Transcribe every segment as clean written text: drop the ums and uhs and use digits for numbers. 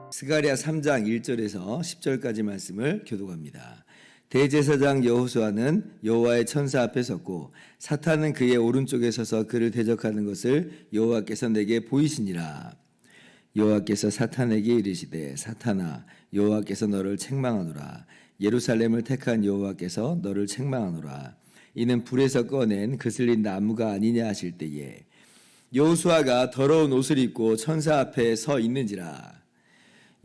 스가랴 3장 1절에서 10절까지 말씀을 교독합니다. 대제사장 여호수아는 여호와의 천사 앞에 섰고 사탄은 그의 오른쪽에 서서 그를 대적하는 것을 여호와께서 내게 보이시니라. 여호와께서 사탄에게 이르시되 사탄아 여호와께서 너를 책망하노라. 예루살렘을 택한 여호와께서 너를 책망하노라. 이는 불에서 꺼낸 그슬린 나무가 아니냐 하실 때에 여호수아가 더러운 옷을 입고 천사 앞에 서 있는지라.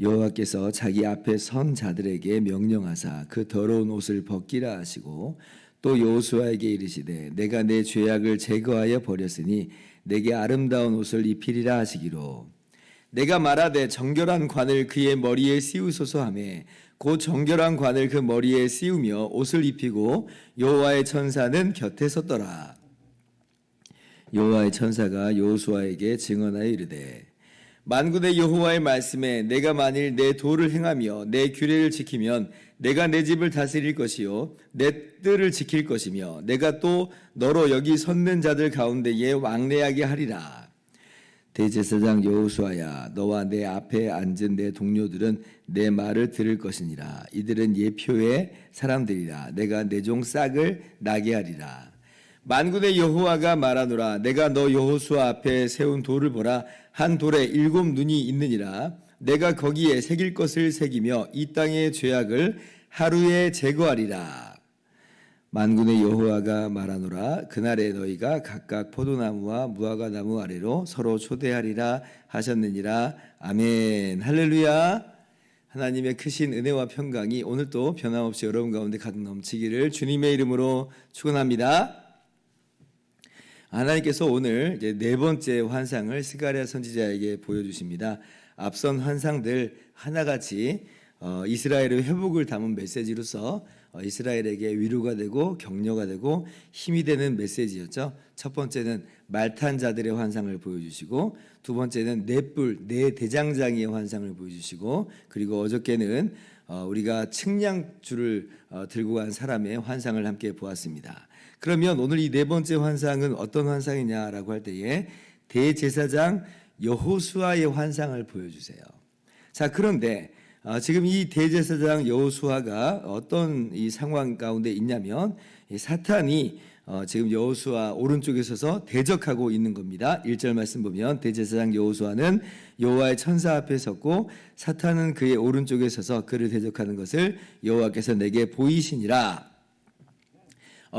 여호와께서 자기 앞에 선 자들에게 명령하사 그 더러운 옷을 벗기라 하시고 또 여호수아에게 이르시되 내가 내 죄악을 제거하여 버렸으니 내게 아름다운 옷을 입히리라 하시기로 내가 말하되 정결한 관을 그의 머리에 씌우소서 하매 곧 정결한 관을 그 머리에 씌우며 옷을 입히고 여호와의 천사는 곁에 섰더라. 여호와의 천사가 여호수아에게 증언하여 이르되 만군의 여호와의 말씀에 내가 만일 내 도를 행하며 내 규례를 지키면 내가 내 집을 다스릴 것이요 내 뜰을 지킬 것이며 내가 또 너로 여기 섰는 자들 가운데에 왕래하게 하리라. 대제사장 여호수아야 너와 내 앞에 앉은 내 동료들은 내 말을 들을 것이니라. 이들은 예표의 사람들이라. 내가 내 종 싹을 나게 하리라. 만군의 여호와가 말하노라. 내가 너 여호수아 앞에 세운 돌을 보라. 한 돌에 7 눈이 있느니라. 내가 거기에 새길 것을 새기며 이 땅의 죄악을 하루에 제거하리라. 만군의 여호와가 말하노라. 그날에 너희가 각각 포도나무와 무화과나무 아래로 서로 초대하리라 하셨느니라. 아멘. 할렐루야. 하나님의 크신 은혜와 평강이 오늘도 변함없이 여러분 가운데 가득 넘치기를 주님의 이름으로 축원합니다. 하나님께서 오늘 이제 네 번째 환상을 스가랴 선지자에게 보여주십니다. 앞선 환상들 하나같이 이스라엘의 회복을 담은 메시지로서 이스라엘에게 위로가 되고 격려가 되고 힘이 되는 메시지였죠. 첫 번째는 말탄 자들의 환상을 보여주시고 두 번째는 네 대장장이의 환상을 보여주시고 그리고 어저께는 우리가 측량줄을 들고 간 사람의 환상을 함께 보았습니다. 그러면 오늘 이 네 번째 환상은 어떤 환상이냐라고 할 때에 대제사장 여호수아의 환상을 보여주세요. 자, 그런데 지금 이 대제사장 여호수아가 어떤 이 상황 가운데 있냐면 사탄이 지금 여호수아 오른쪽에 서서 대적하고 있는 겁니다. 1절 말씀 보면 대제사장 여호수아는 여호와의 천사 앞에 섰고 사탄은 그의 오른쪽에 서서 그를 대적하는 것을 여호와께서 내게 보이시니라.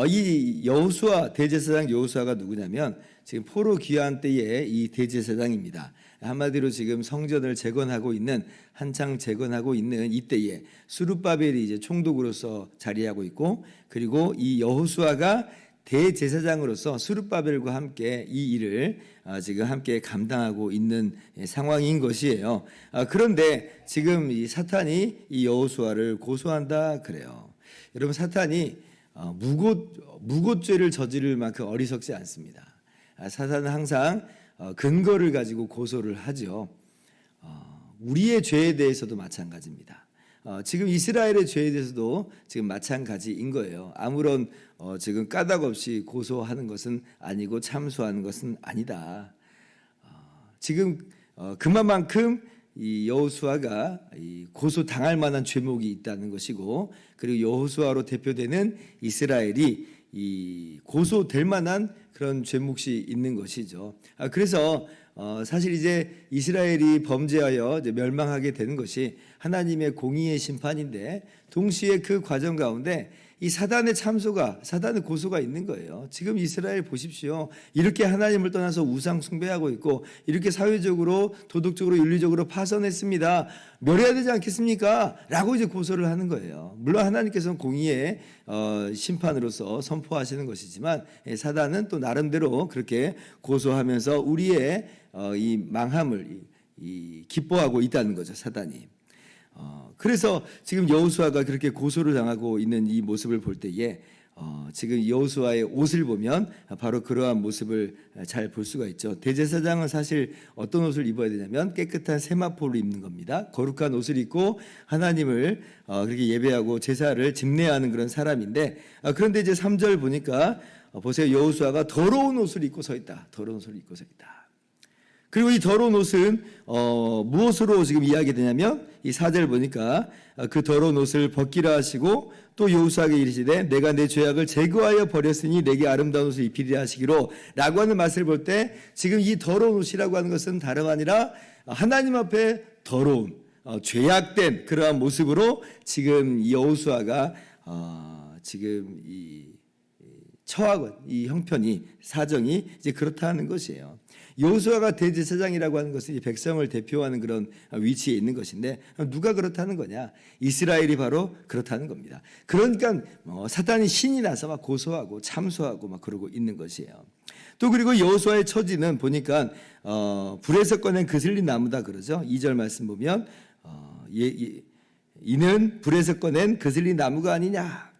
이 여호수아 대제사장 여호수아가 누구냐면 지금 포로 귀환 때의 이 대제사장입니다. 한마디로 지금 성전을 재건하고 있는 한창 재건하고 있는 이때에 스룹바벨이 이제 총독으로서 자리하고 있고 그리고 이 여호수아가 대제사장으로서 스룹바벨과 함께 이 일을 지금 함께 감당하고 있는 상황인 것이에요. 그런데 지금 이 사탄이 이 여호수아를 고소한다 그래요. 여러분 사탄이 무고죄를 저지를 만큼 어리석지 않습니다. 사탄은 항상 근거를 가지고 고소를 하죠. 우리의 죄에 대해서도 마찬가지입니다. 지금 이스라엘의 죄에 대해서도 지금 마찬가지인 거예요. 아무런 지금 까닭 없이 고소하는 것은 아니고 참소하는 것은 아니다. 지금 그만큼 이 여호수아가 고소 당할 만한 죄목이 있다는 것이고 그리고 여호수아로 대표되는 이스라엘이 이 고소될 만한 그런 죄목이 있는 것이죠. 그래서 사실 이제 이스라엘이 범죄하여 이제 멸망하게 되는 것이 하나님의 공의의 심판인데 동시에 그 과정 가운데 이 사단의 참소가 사단의 고소가 있는 거예요. 지금 이스라엘 보십시오. 이렇게 하나님을 떠나서 우상 숭배하고 있고 이렇게 사회적으로 도덕적으로 윤리적으로 파선했습니다. 멸해야 되지 않겠습니까? 라고 이제 고소를 하는 거예요. 물론 하나님께서는 공의의 심판으로서 선포하시는 것이지만 사단은 또 나름대로 그렇게 고소하면서 우리의 이 망함을 기뻐하고 있다는 거죠. 사단이. 그래서 지금 여호수아가 그렇게 고소를 당하고 있는 이 모습을 볼 때에 지금 여호수아의 옷을 보면 바로 그러한 모습을 잘 볼 수가 있죠. 대제사장은 사실 어떤 옷을 입어야 되냐면 깨끗한 세마포를 입는 겁니다. 거룩한 옷을 입고 하나님을 그렇게 예배하고 제사를 집례하는 그런 사람인데, 그런데 이제 3절 보니까 보세요. 여호수아가 더러운 옷을 입고 서 있다. 더러운 옷을 입고 서 있다. 그리고 이 더러운 옷은 무엇으로 지금 이야기되냐면 이 4절 보니까 그 더러운 옷을 벗기라 하시고 또 여호수아에게 이르시되 내가 내 죄악을 제거하여 버렸으니 내게 아름다운 옷을 입히리라 하시기로 라고 하는 말씀을 볼 때 지금 이 더러운 옷이라고 하는 것은 다름 아니라 하나님 앞에 더러운 죄악된 그러한 모습으로 지금 여호수아가 지금 이 처하고 이 형편이 사정이 이제 그렇다는 것이에요. 여호수아가 대제사장이라고 하는 것은 이 백성을 대표하는 그런 위치에 있는 것인데 누가 그렇다는 거냐? 이스라엘이 바로 그렇다는 겁니다. 그러니까 사탄이 신이 나서 막 고소하고 참소하고 막 그러고 있는 것이에요. 또 그리고 여호수아의 처지는 보니까 불에서 꺼낸 그슬린 나무다 그러죠. 2절 말씀 보면 이는 불에서 꺼낸 그슬린 나무가 아니냐.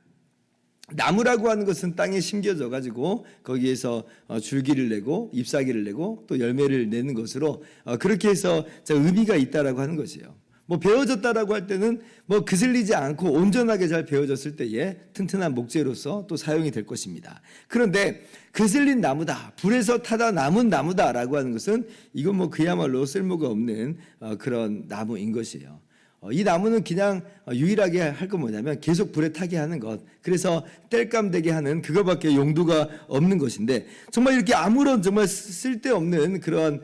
나무라고 하는 것은 땅에 심겨져 가지고 거기에서 줄기를 내고 잎사귀를 내고 또 열매를 내는 것으로 그렇게 해서 의미가 있다라고 하는 것이에요. 뭐 베어졌다라고 할 때는 뭐 그슬리지 않고 온전하게 잘 베어졌을 때에 튼튼한 목재로서 또 사용이 될 것입니다. 그런데 그슬린 나무다, 불에서 타다 남은 나무다라고 하는 것은 이건 뭐 그야말로 쓸모가 없는 그런 나무인 것이에요. 이 나무는 그냥 유일하게 할 건 뭐냐면 계속 불에 타게 하는 것, 그래서 땔감 되게 하는 그거밖에 용도가 없는 것인데 정말 이렇게 아무런 정말 쓸데없는 그런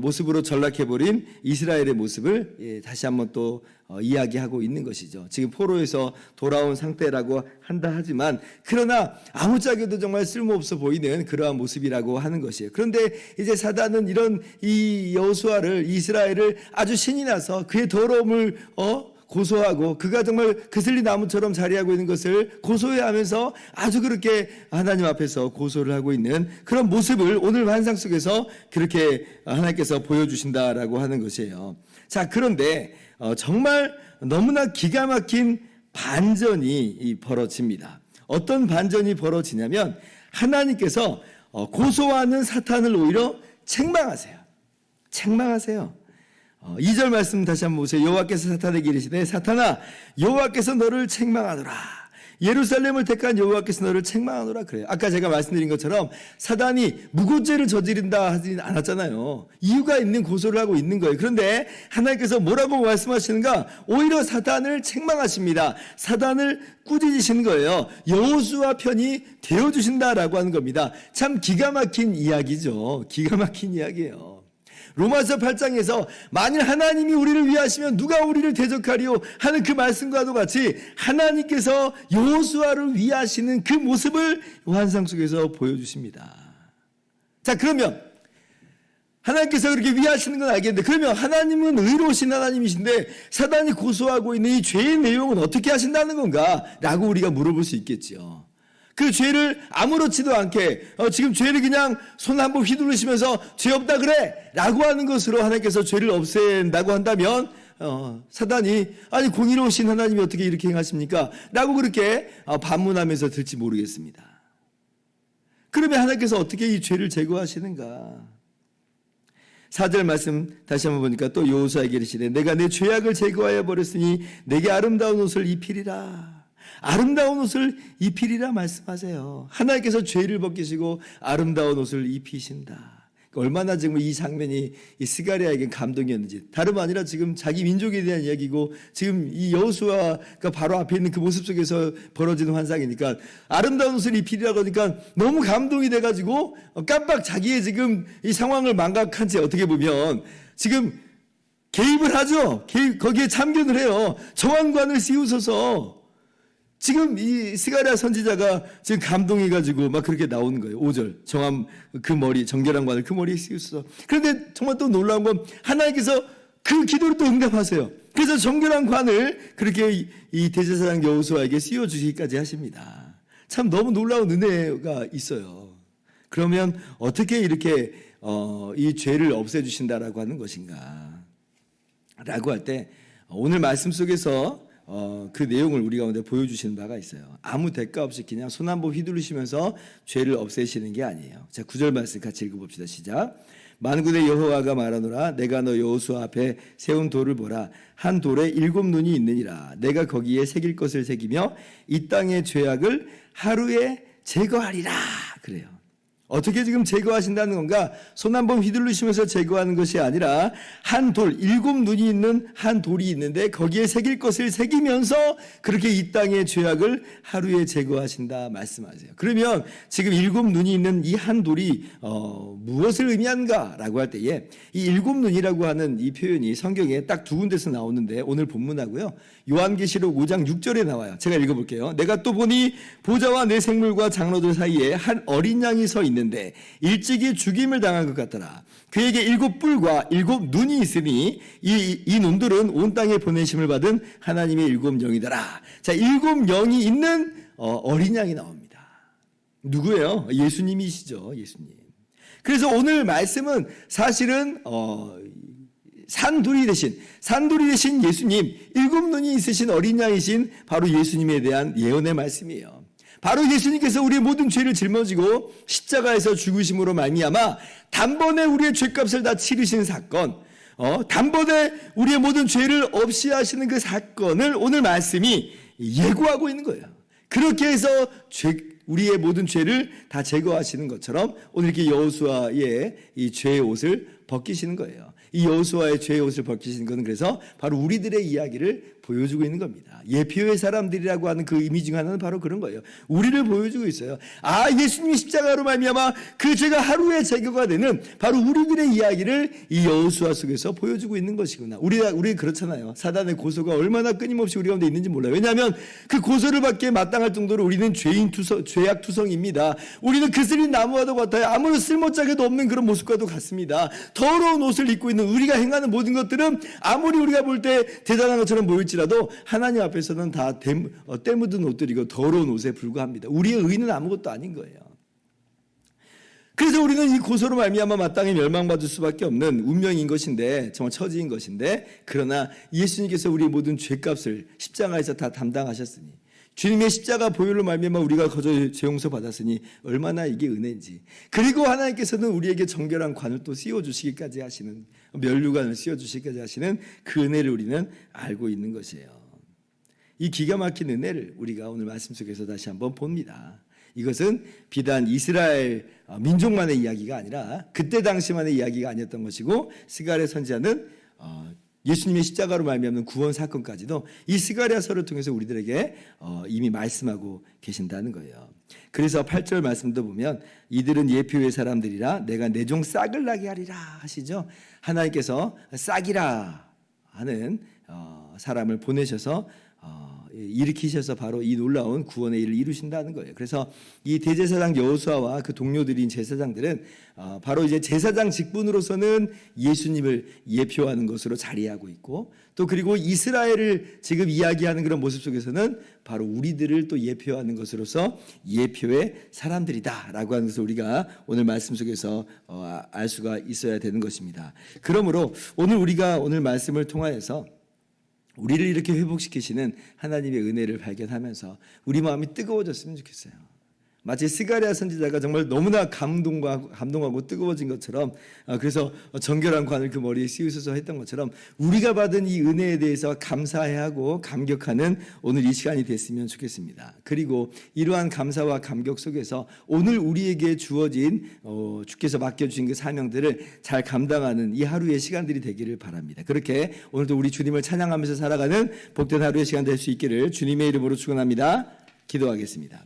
모습으로 전락해버린 이스라엘의 모습을 다시 한번 또 이야기하고 있는 것이죠. 지금 포로에서 돌아온 상태라고 한다 하지만 그러나 아무짝에도 정말 쓸모없어 보이는 그러한 모습이라고 하는 것이에요. 그런데 이제 사단은 이런 이 여호수아를 이스라엘을 아주 신이 나서 그의 더러움을 고소하고 그가 정말 그슬린 나무처럼 자리하고 있는 것을 고소해하면서 아주 그렇게 하나님 앞에서 고소를 하고 있는 그런 모습을 오늘 환상 속에서 그렇게 하나님께서 보여주신다라고 하는 것이에요. 자, 그런데 정말 너무나 기가 막힌 반전이 벌어집니다. 어떤 반전이 벌어지냐면 하나님께서 고소하는 사탄을 오히려 책망하세요. 책망하세요. 2절 말씀 다시 한번 보세요. 여호와께서 사탄에게 이르시되 사탄아 여호와께서 너를 책망하노라. 예루살렘을 택한 여호와께서 너를 책망하노라 그래요. 아까 제가 말씀드린 것처럼 사단이 무고죄를 저지른다 하지 않았잖아요. 이유가 있는 고소를 하고 있는 거예요. 그런데 하나님께서 뭐라고 말씀하시는가? 오히려 사단을 책망하십니다. 사단을 꾸짖으시는 거예요. 여호수아 편이 되어주신다라고 하는 겁니다. 참 기가 막힌 이야기죠. 기가 막힌 이야기예요. 로마서 8장에서 만일 하나님이 우리를 위하시면 누가 우리를 대적하리요 하는 그 말씀과도 같이 하나님께서 여호수아를 위하시는 그 모습을 환상 속에서 보여주십니다. 자, 그러면 하나님께서 그렇게 위하시는 건 알겠는데 그러면 하나님은 의로우신 하나님이신데 사단이 고소하고 있는 이 죄의 내용은 어떻게 하신다는 건가? 라고 우리가 물어볼 수 있겠죠. 그 죄를 아무렇지도 않게 지금 죄를 그냥 손 한번 휘두르시면서 죄 없다 그래 라고 하는 것으로 하나님께서 죄를 없앤다고 한다면 사단이 아니 공의로우신 하나님이 어떻게 이렇게 행하십니까? 라고 그렇게 반문하면서 들지 모르겠습니다. 그러면 하나님께서 어떻게 이 죄를 제거하시는가? 4절 말씀 다시 한번 보니까 또 여호수아에게 이르시되 내가 내 죄악을 제거하여 버렸으니 내게 아름다운 옷을 입히리라. 아름다운 옷을 입히리라 말씀하세요. 하나님께서 죄를 벗기시고 아름다운 옷을 입히신다. 얼마나 지금 이 장면이 이 스가랴에게 감동이었는지 다름 아니라 지금 자기 민족에 대한 이야기고 지금 이 여호수아가 바로 앞에 있는 그 모습 속에서 벌어지는 환상이니까 아름다운 옷을 입히리라고 하니까 너무 감동이 돼가지고 깜빡 자기의 지금 이 상황을 망각한 채 어떻게 보면 지금 개입을 하죠. 거기에 참견을 해요. 정황관을 씌우소서. 지금 이 스가랴 선지자가 지금 감동해가지고 막 그렇게 나오는 거예요. 5절 정함 그 머리 정결한 관을 그 머리에 씌우소서. 그런데 정말 또 놀라운 건 하나님께서 그 기도를 또 응답하세요. 그래서 정결한 관을 그렇게 이 대제사장 여호수아에게 씌워주시기까지 하십니다. 참 너무 놀라운 은혜가 있어요. 그러면 어떻게 이렇게 이 죄를 없애주신다라고 하는 것인가 라고 할 때 오늘 말씀 속에서 그 내용을 우리 가운데 보여주시는 바가 있어요. 아무 대가 없이 그냥 손 한 번 휘두르시면서 죄를 없애시는 게 아니에요. 자, 9절 말씀 같이 읽어봅시다. 시작. 만군의 여호와가 말하노라. 내가 너 여호수아 앞에 세운 돌을 보라. 한 돌에 7 눈이 있느니라. 내가 거기에 새길 것을 새기며 이 땅의 죄악을 하루에 제거하리라. 그래요. 어떻게 지금 제거하신다는 건가? 손 한번 휘두르시면서 제거하는 것이 아니라 한 돌, 7 눈이 있는 한 돌이 있는데 거기에 새길 것을 새기면서 그렇게 이 땅의 죄악을 하루에 제거하신다 말씀하세요. 그러면 지금 7 눈이 있는 이 한 돌이 무엇을 의미하는가라고 할 때에 이 7 눈이라고 하는 이 표현이 성경에 딱 2군데서 나오는데 오늘 본문하고요. 요한계시록 5장 6절에 나와요. 제가 읽어볼게요. 내가 또 보니 보좌와 내 생물과 장로들 사이에 한 어린 양이 서 있는데 일찍이 죽임을 당한 것 같더라. 그에게 7 뿔과 7 눈이 있으니 이 눈들은 온 땅에 보내심을 받은 하나님의 7 영이더라. 자, 7 영이 있는 어린 양이 나옵니다. 누구예요? 예수님이시죠. 예수님. 그래서 오늘 말씀은 사실은 산돌이 되신 예수님, 7 눈이 있으신 어린 양이신 바로 예수님에 대한 예언의 말씀이에요. 바로 예수님께서 우리의 모든 죄를 짊어지고 십자가에서 죽으심으로 말미암아 단번에 우리의 죄값을 다 치르신 사건, 단번에 우리의 모든 죄를 없이 하시는 그 사건을 오늘 말씀이 예고하고 있는 거예요. 그렇게 해서 우리의 모든 죄를 다 제거하시는 것처럼 오늘 이렇게 여호수아의 이 죄의 옷을 벗기시는 거예요. 이 여호수아의 죄의 옷을 벗기시는 것은 그래서 바로 우리들의 이야기를 보여주고 있는 겁니다. 예표의 사람들이라고 하는 그 의미 중 하나는 바로 그런 거예요. 우리를 보여주고 있어요. 아, 예수님이 십자가로 말미암아 그 죄가 하루에 제거가 되는 바로 우리들의 이야기를 이 여호수아 속에서 보여주고 있는 것이구나. 우리 그렇잖아요. 사단의 고소가 얼마나 끊임없이 우리 가운데 있는지 몰라요. 왜냐하면 그 고소를 받기에 마땅할 정도로 우리는 죄악 투성입니다. 우리는 그슬린 나무와도 같아요. 아무런 쓸모짝에도 없는 그런 모습과도 같습니다. 더러운 옷을 입고 있는 우리가 행하는 모든 것들은 아무리 우리가 볼 때 대단한 것처럼 보일지라도 하나님 앞에서는 다 때 묻은 옷들이고 더러운 옷에 불과합니다. 우리의 의는 아무것도 아닌 거예요. 그래서 우리는 이 고소로 말미암아 마땅히 멸망받을 수밖에 없는 운명인 것인데, 정말 처지인 것인데, 그러나 예수님께서 우리의 모든 죄값을 십자가에서 다 담당하셨으니, 주님의 십자가 보혈로 말미암아 우리가 거저 죄 용서 받았으니 얼마나 이게 은혜인지. 그리고 하나님께서는 우리에게 정결한 관을 또 씌워주시기까지 하시는, 면류관을 씌워주시기까지 하시는 그 은혜를 우리는 알고 있는 것이에요. 이 기가 막힌 은혜를 우리가 오늘 말씀 속에서 다시 한번 봅니다. 이것은 비단 이스라엘 민족만의 이야기가 아니라 그때 당시만의 이야기가 아니었던 것이고, 스가랴 선지자는 예수님의 십자가로 말미암는 구원 사건까지도 이 스가랴서를 통해서 우리들에게 이미 말씀하고 계신다는 거예요. 그래서 8절 말씀도 보면 이들은 예표의 사람들이라 내가 내 종 싹을 나게 하리라 하시죠. 하나님께서 싹이라 하는 사람을 보내셔서 일으키셔서 바로 이 놀라운 구원의 일을 이루신다는 거예요. 그래서 이 대제사장 여호수아와 그 동료들인 제사장들은 바로 이제 제사장 직분으로서는 예수님을 예표하는 것으로 자리하고 있고, 또 그리고 이스라엘을 지금 이야기하는 그런 모습 속에서는 바로 우리들을 또 예표하는 것으로서 예표의 사람들이다라고 하는 것을 우리가 오늘 말씀 속에서 알 수가 있어야 되는 것입니다. 그러므로 우리가 오늘 말씀을 통하여서 우리를 이렇게 회복시키시는 하나님의 은혜를 발견하면서 우리 마음이 뜨거워졌으면 좋겠어요. 마치 스가랴 선지자가 정말 너무나 감동하고 뜨거워진 것처럼, 그래서 정결한 관을 그 머리에 씌우셔서 했던 것처럼 우리가 받은 이 은혜에 대해서 감사해하고 감격하는 오늘 이 시간이 됐으면 좋겠습니다. 그리고 이러한 감사와 감격 속에서 오늘 우리에게 주어진 주께서 맡겨주신 그 사명들을 잘 감당하는 이 하루의 시간들이 되기를 바랍니다. 그렇게 오늘도 우리 주님을 찬양하면서 살아가는 복된 하루의 시간 될 수 있기를 주님의 이름으로 축원합니다. 기도하겠습니다.